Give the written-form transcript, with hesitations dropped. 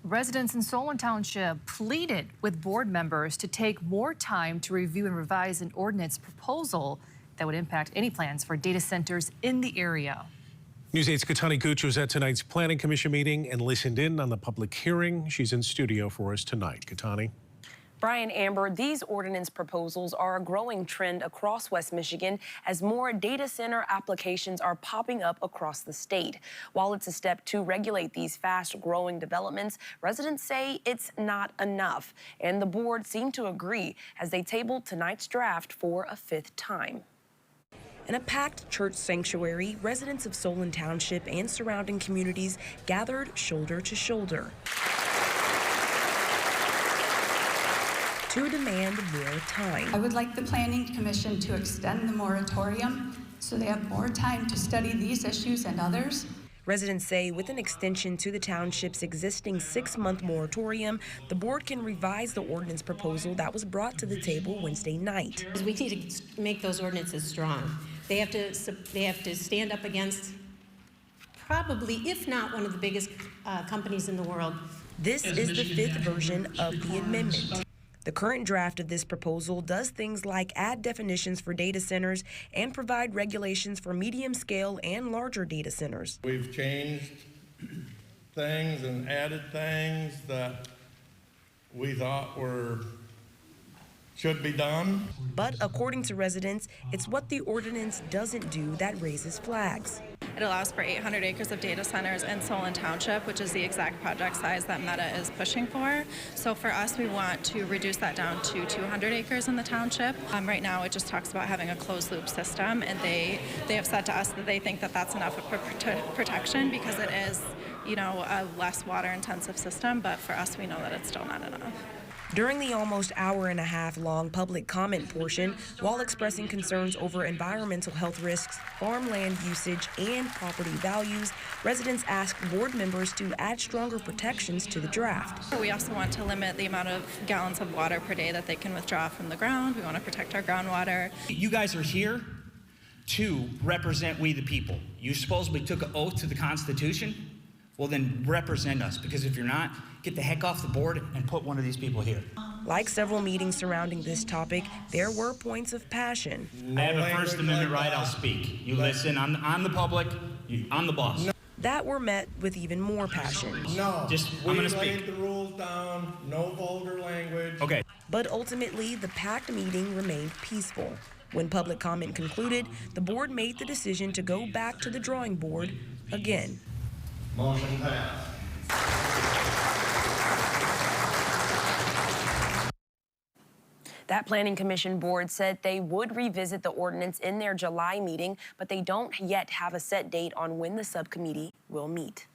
Residents in Solon Township pleaded with board members to take more time to review and revise an ordinance proposal that would impact any plans for data centers in the area. News 8's Katani Gooch was at tonight's Planning Commission meeting and listened in on the public hearing. She's in studio for us tonight. Katani. Brian, Amber, these ordinance proposals are a growing trend across West Michigan as more data center applications are popping up across the state. While it's a step to regulate these fast-growing developments, residents say it's not enough. And the board seemed to agree as they tabled tonight's draft for a fifth time. In a packed church sanctuary, residents of Solon Township and surrounding communities gathered shoulder to shoulder to demand more time. I would like the Planning Commission to extend the moratorium so they have more time to study these issues and others. Residents say with an extension to the township's existing 6-month moratorium, the board can revise the ordinance proposal that was brought to the table Wednesday night. We need to make those ordinances strong. They have to stand up against probably, if not one of the biggest companies in the world. This is the fifth version of the amendment. The current draft of this proposal does things like add definitions for data centers and provide regulations for medium-scale and larger data centers. We've changed things and added things that we thought should be done. But according to residents, it's what the ordinance doesn't do that raises flags. It allows for 800 acres of data centers in Solon Township, which is the exact project size that Meta is pushing for. So for us, we want to reduce that down to 200 acres in the township. Right now, it just talks about having a closed-loop system, and they have said to us that they think that that's enough of protection because it is, a less water-intensive system. But for us, we know that it's still not enough. During the almost hour-and-a-half-long public comment portion, while expressing concerns over environmental health risks, farmland usage, and property values, residents asked board members to add stronger protections to the draft. We also want to limit the amount of gallons of water per day that they can withdraw from the ground. We want to protect our groundwater. You guys are here to represent we the people. You supposedly took an oath to the Constitution. Well, then represent us, because if you're not, get the heck off the board and put one of these people here. Like several meetings surrounding this topic, there were points of passion. I have a First Amendment right, I'll speak. You listen, I'm the public, I'm the boss. That were met with even more passion. No, I'm gonna speak. We laid the rules down, no vulgar language. Okay. But ultimately, the packed meeting remained peaceful. When public comment concluded, the board made the decision to go back to the drawing board again. Motion passed. That Planning Commission board said they would revisit the ordinance in their July meeting, but they don't yet have a set date on when the subcommittee will meet.